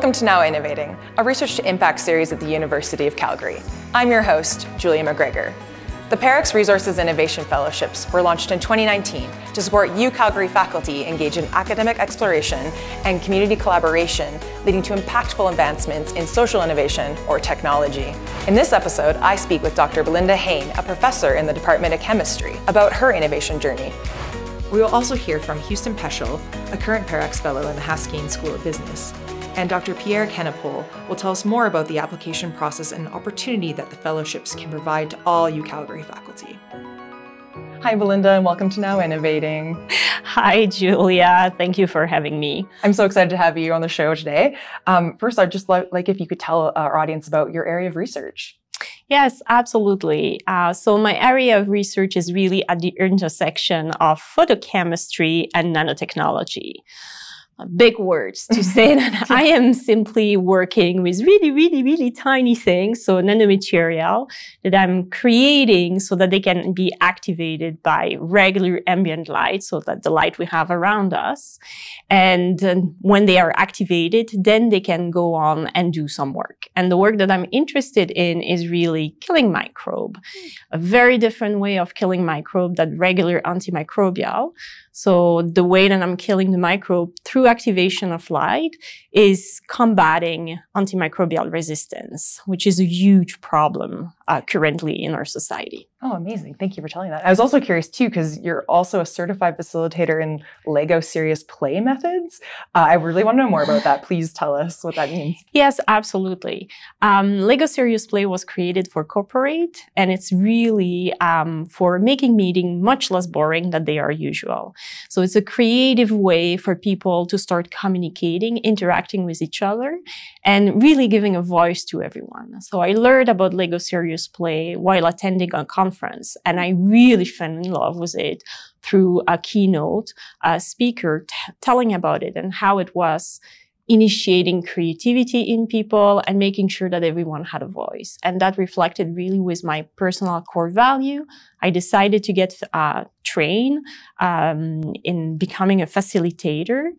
Welcome to Now Innovating, a research to impact series at the University of Calgary. I'm your host, Julia McGregor. The Parex Resources Innovation Fellowships were launched in 2019 to support UCalgary faculty engage in academic exploration and community collaboration, leading to impactful advancements in social innovation or technology. In this episode, I speak with Dr. Belinda Heyne, a professor in the Department of Chemistry, about her innovation journey. We will also hear from Houston Peschl, a current Parex Fellow in the Haskayne School of Business. And Dr. Pierre Kennepohl will tell us more about the application process and opportunity that the fellowships can provide to all UCalgary faculty. Hi, Belinda, and welcome to Now Innovating. Hi, Julia. Thank you for having me. I'm so excited to have you on the show today. First, I'd just like if you could tell our audience about your area of research. Yes, absolutely. So my area of research is really at the intersection of photochemistry and nanotechnology. Big words to say that I am simply working with really tiny things, so nanomaterial, that I'm creating so that they can be activated by regular ambient light, so that the light we have around us. And when they are activated, then they can go on and do some work. And the work that I'm interested in is really killing microbe, a very different way of killing microbe than regular antimicrobial. So the way that I'm killing the microbe through activation of light is combating antimicrobial resistance, which is a huge problem currently in our society. Oh, amazing. Thank you for telling that. I was also curious too, because you're also a certified facilitator in Lego serious play methods. I really want to know more about that. Please tell us what that means. Yes, absolutely. Lego serious play was created for corporate, and it's really for making meeting much less boring than they are usual. So it's a creative way for people to start communicating, interacting with each other, and really giving a voice to everyone. So I learned about Lego serious play while attending a conference, and I really fell in love with it through a keynote speaker telling about it and how it was initiating creativity in people and making sure that everyone had a voice. And that reflected really with my personal core value. I decided to get trained in becoming a facilitator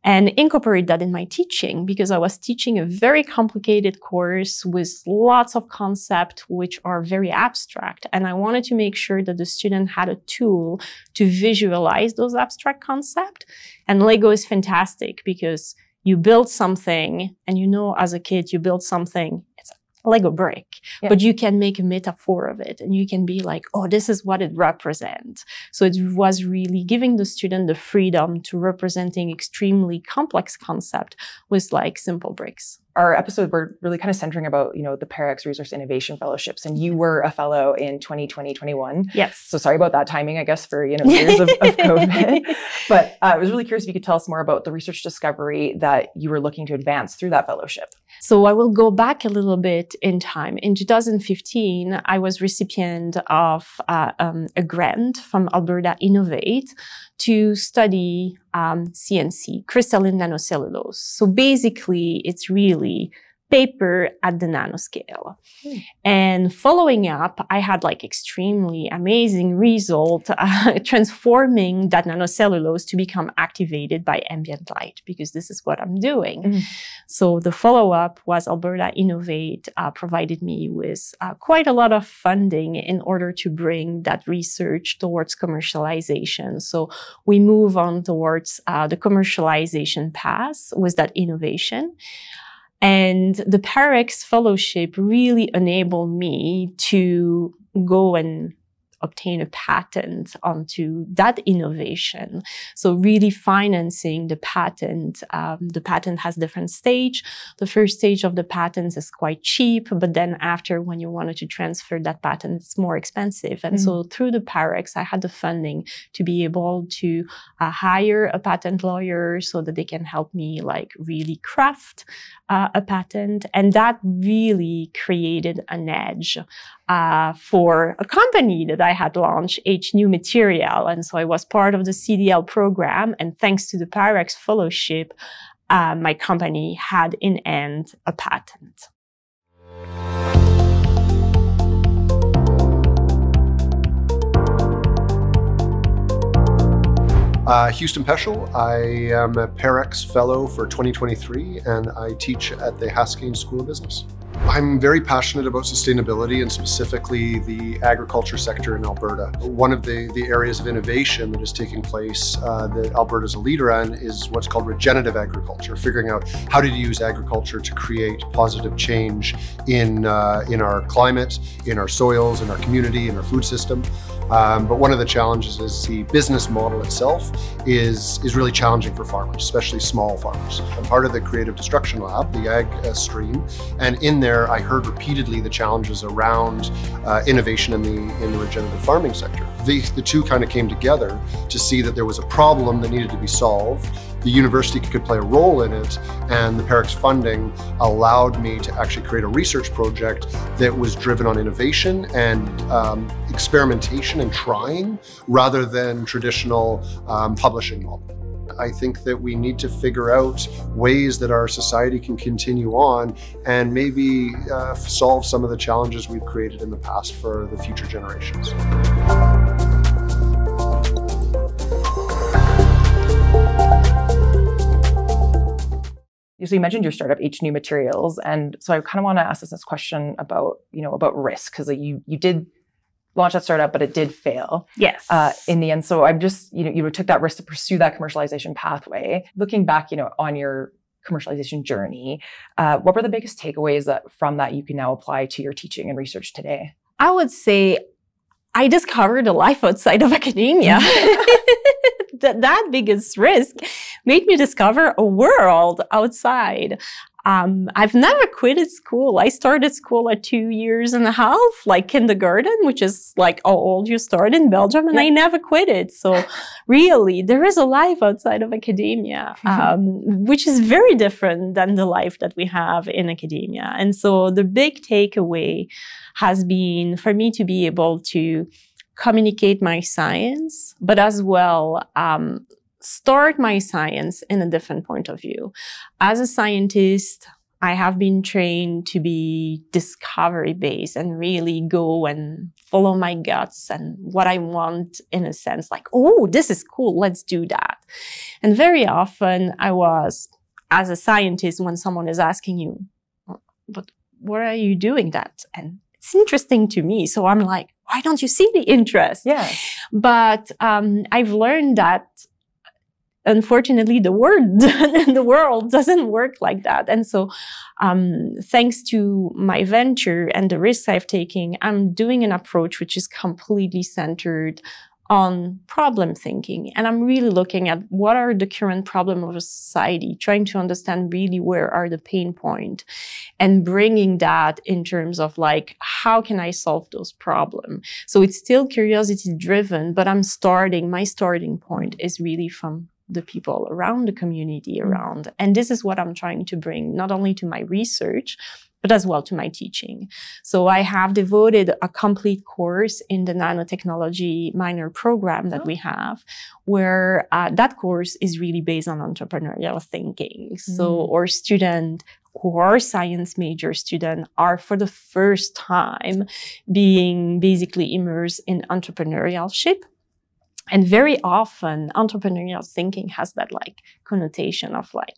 and incorporate that in my teaching, because I was teaching a very complicated course with lots of concepts which are very abstract. And I wanted to make sure that the student had a tool to visualize those abstract concepts. And Lego is fantastic because you build something, and you know, as a kid, you build something, it's a Lego brick, but you can make a metaphor of it, and you can be like, oh, this is what it represents. So it was really giving the student the freedom to representing extremely complex concept with like simple bricks. Our episode, we're really kind of centering about, the Parex Resource Innovation Fellowships, and you were a fellow in 2020-21. Yes. So sorry about that timing, I guess, for, years of COVID. But I was really curious if you could tell us more about the research discovery that you were looking to advance through that fellowship. So I will go back a little bit in time. In 2015, I was recipient of a grant from Alberta Innovate to study CNC, crystalline nanocellulose. So basically, it's really paper at the nanoscale. And following up, I had like extremely amazing result transforming that nanocellulose to become activated by ambient light, because this is what I'm doing. So the follow-up was Alberta Innovate provided me with quite a lot of funding in order to bring that research towards commercialization. So we move on towards the commercialization path with that innovation. And the Parex Fellowship really enabled me to go and obtain a patent onto that innovation. So really financing the patent. The patent has different stage. The first stage of the patent is quite cheap, but then after, when you wanted to transfer that patent, it's more expensive. And so through the Parex, I had the funding to be able to hire a patent lawyer so that they can help me like really craft a patent. And that really created an edge for a company that I had launched, H New Material. And so I was part of the CDL program. And thanks to the Parex Fellowship, my company had in hand a patent. Houston Peschl. I am a Parex Fellow for 2023, and I teach at the Haskayne School of Business. I'm very passionate about sustainability and specifically the agriculture sector in Alberta. One of the areas of innovation that is taking place that Alberta is a leader in is what's called regenerative agriculture, figuring out how to use agriculture to create positive change in our climate, in our soils, in our community, in our food system. But one of the challenges is the business model itself is really challenging for farmers, especially small farmers. I'm part of the Creative Destruction Lab, the ag stream, and in there I heard repeatedly the challenges around innovation in the regenerative farming sector. The two kind of came together to see that there was a problem that needed to be solved. The university could play a role in it, and the Parex funding allowed me to actually create a research project that was driven on innovation and experimentation and trying rather than traditional publishing model. I think that we need to figure out ways that our society can continue on and maybe solve some of the challenges we've created in the past for the future generations. So you mentioned your startup, H New Materials, and so I kind of want to ask this question about about risk, because you did launch that startup, but it did fail. Yes. In the end, so I'm just you took that risk to pursue that commercialization pathway. Looking back, on your commercialization journey, what were the biggest takeaways from that you can now apply to your teaching and research today? I would say I discovered a life outside of academia. That biggest risk made me discover a world outside. I've never quitted school. I started school at 2.5 years, like kindergarten, which is like how old you start in Belgium, and I never quitted. So really, there is a life outside of academia, which is very different than the life that we have in academia. And so the big takeaway has been for me to be able to communicate my science, but as well start my science in a different point of view. As a scientist, I have been trained to be discovery-based and really go and follow my guts and what I want, in a sense, like, oh, this is cool, let's do that. And very often I was, as a scientist, when someone is asking you, but why are you doing that? And it's interesting to me. So I'm like, why don't you see the interest? Yeah. But I've learned that unfortunately, the world doesn't work like that. And so, thanks to my venture and the risks I've taken, I'm doing an approach which is completely centered on problem thinking. And I'm really looking at what are the current problems of a society, trying to understand really where are the pain points and bringing that in terms of like, how can I solve those problems? So it's still curiosity driven, but my starting point is really from the people around, the community around. And this is what I'm trying to bring, not only to my research, but as well to my teaching. So I have devoted a complete course in the nanotechnology minor program that we have, where that course is really based on entrepreneurial thinking. So our students who are science major students are for the first time being basically immersed in entrepreneurship. And very often entrepreneurial thinking has that like connotation of like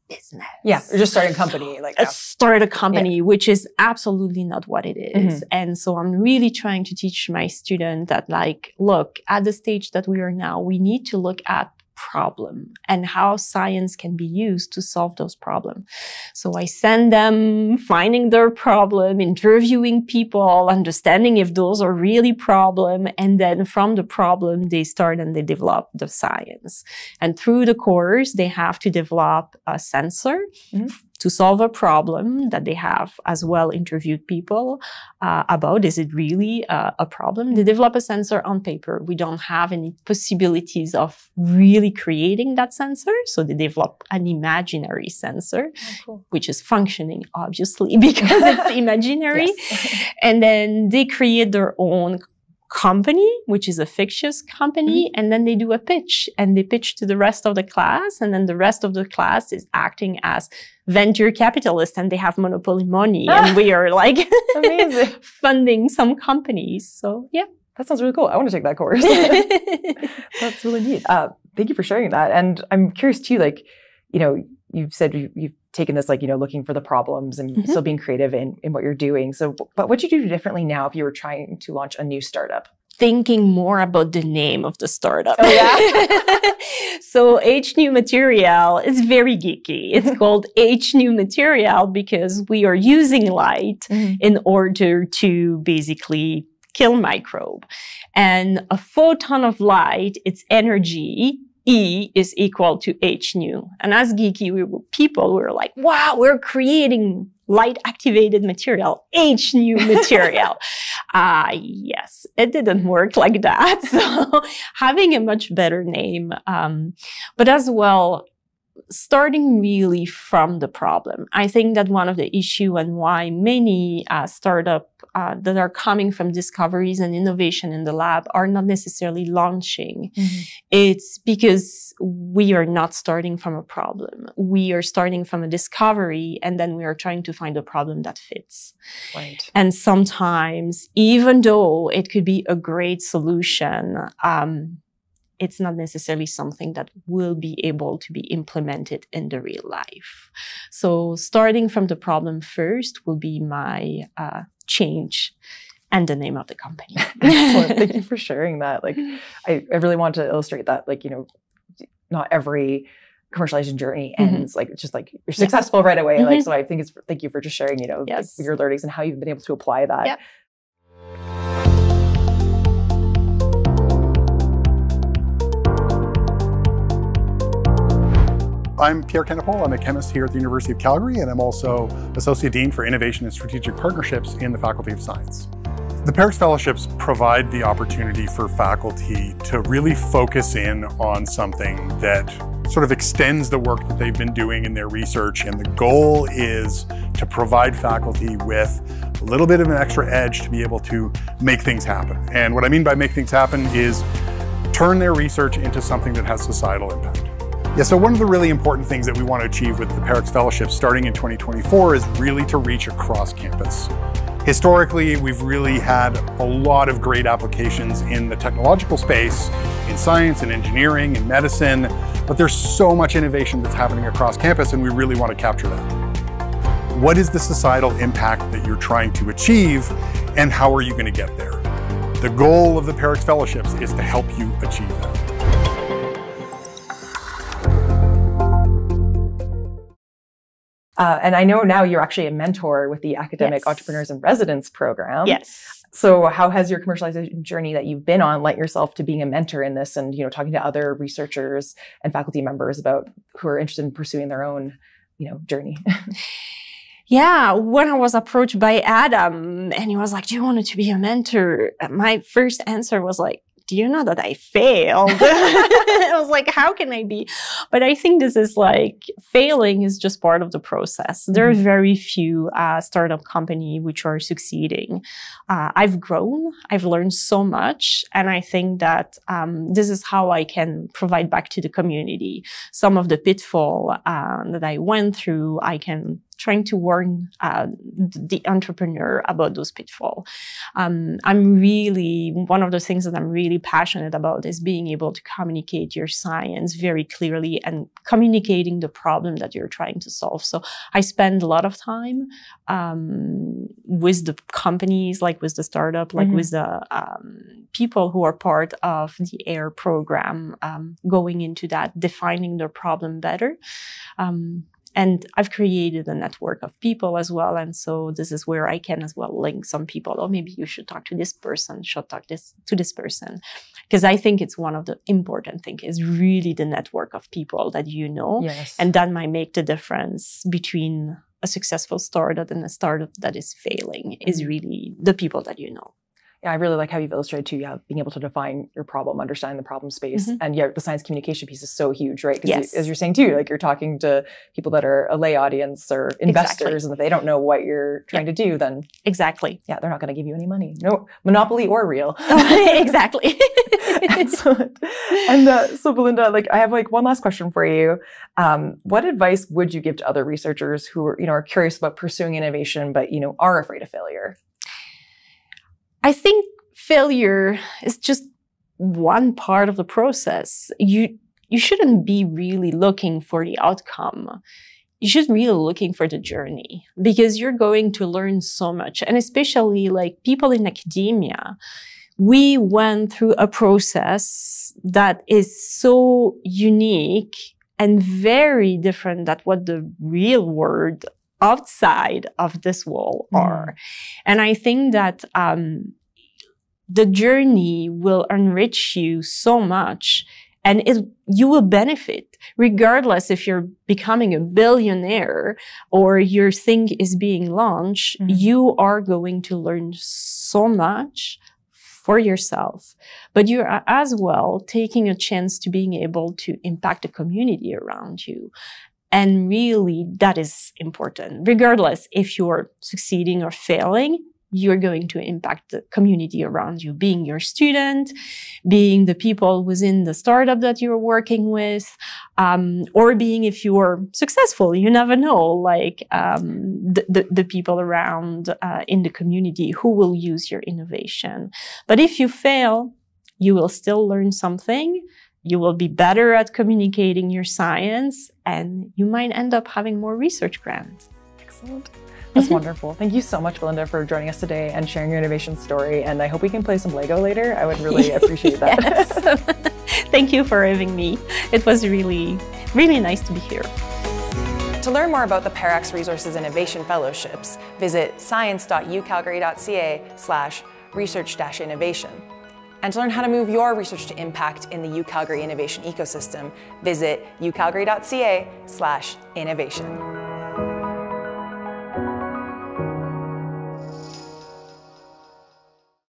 business. Yeah, you're just starting a company. Start a company, which is absolutely not what it is. And so I'm really trying to teach my students that like, look, at the stage that we are now, we need to look at problem and how science can be used to solve those problems. So I send them finding their problem, interviewing people, understanding if those are really problem, and then from the problem they start and they develop the science. And through the course they have to develop a sensor to solve a problem that they have as well interviewed people about. Is it really a problem? They develop a sensor on paper. We don't have any possibilities of really creating that sensor. So they develop an imaginary sensor, which is functioning, obviously, because it's imaginary. And then they create their own company, which is a fictitious company, and then they do a pitch, and they pitch to the rest of the class, and then the rest of the class is acting as venture capitalists, and they have monopoly money, and we are like funding some companies. So yeah. That sounds really cool. I want to take that course. That's really neat. Thank you for sharing that. And I'm curious too, like, you've said you've taken this, like, looking for the problems and still being creative in what you're doing. So, but what'd you do differently now if you were trying to launch a new startup? Thinking more about the name of the startup. Oh, yeah? So H New Material is very geeky. It's called H New Material because we are using light in order to basically kill microbe. And a photon of light, its energy, E, is equal to H nu. And as geeky we were like, wow, we're creating light-activated material, H nu material. Yes, it didn't work like that. So having a much better name, but as well, starting really from the problem. I think that one of the issue and why many startups that are coming from discoveries and innovation in the lab are not necessarily launching. It's because we are not starting from a problem. We are starting from a discovery, and then we are trying to find a problem that fits. Right. And sometimes, even though it could be a great solution, it's not necessarily something that will be able to be implemented in the real life. So starting from the problem first will be my change and the name of the company. Excellent. Thank you for sharing that. Like, I really want to illustrate that, like, not every commercialization journey ends like, it's just like you're successful right away. Like, so I think thank you for just sharing, like, your learnings and how you've been able to apply that. Yep. I'm Pierre Kennepohl. I'm a chemist here at the University of Calgary, and I'm also Associate Dean for Innovation and Strategic Partnerships in the Faculty of Science. The Parex Fellowships provide the opportunity for faculty to really focus in on something that sort of extends the work that they've been doing in their research, and the goal is to provide faculty with a little bit of an extra edge to be able to make things happen. And what I mean by make things happen is turn their research into something that has societal impact. Yeah, so one of the really important things that we want to achieve with the Parex Fellowship starting in 2024 is really to reach across campus. Historically, we've really had a lot of great applications in the technological space, in science and engineering and medicine, but there's so much innovation that's happening across campus, and we really want to capture that. What is the societal impact that you're trying to achieve, and how are you going to get there? The goal of the Parex Fellowships is to help you achieve that. And I know now you're actually a mentor with the Academic Entrepreneurs in Residence program. Yes. So how has your commercialization journey that you've been on lent yourself to being a mentor in this and, talking to other researchers and faculty members about who are interested in pursuing their own, journey? Yeah, when I was approached by Adam and he was like, do you want to be a mentor? My first answer was like, do you know that I failed? I was like, how can I be? But I think this is like, failing is just part of the process. There are very few startup companies which are succeeding. I've grown, I've learned so much. And I think that this is how I can provide back to the community. Some of the pitfall that I went through, I can trying to warn the entrepreneur about those pitfalls. One of the things that I'm really passionate about is being able to communicate your science very clearly and communicating the problem that you're trying to solve. So I spend a lot of time with the companies, like with the startup, like with the people who are part of the AIR program, going into that, defining their problem better. And I've created a network of people as well. And so this is where I can as well link some people. Or maybe you should talk to this person, should talk to this person. Because I think it's one of the important things is really the network of people that you know. Yes. And that might make the difference between a successful startup and a startup that is failing is really the people that you know. Yeah, I really like how you've illustrated too, being able to define your problem, understanding the problem space. And the science communication piece is so huge, right? Because as you're saying too, like you're talking to people that are a lay audience or investors, and if they don't know what you're trying to do, then they're not going to give you any money. No, monopoly or real. Exactly. Excellent. And so Belinda, I have one last question for you. What advice would you give to other researchers who are curious about pursuing innovation, but are afraid of failure? I think failure is just one part of the process. You shouldn't be really looking for the outcome. You should really looking for the journey, because you're going to learn so much. And especially like people in academia, we went through a process that is so unique and very different than what the real world outside of this wall are. And I think that the journey will enrich you so much, and you will benefit regardless if you're becoming a billionaire or your thing is being launched. You are going to learn so much for yourself, but you're as well taking a chance to being able to impact the community around you. And really, that is important. Regardless if you're succeeding or failing, you're going to impact the community around you, being your student, being the people within the startup that you're working with, or being, if you're successful, you never know, like the people around in the community who will use your innovation. But if you fail, you will still learn something. You will be better at communicating your science, and you might end up having more research grants. Excellent. That's wonderful. Thank you so much, Belinda, for joining us today and sharing your innovation story. And I hope we can play some Lego later. I would really appreciate that. Yes. Thank you for having me. It was really, really nice to be here. To learn more about the Parex Resources Innovation Fellowships, visit science.ucalgary.ca/research-innovation. And to learn how to move your research to impact in the UCalgary innovation ecosystem, visit ucalgary.ca/innovation.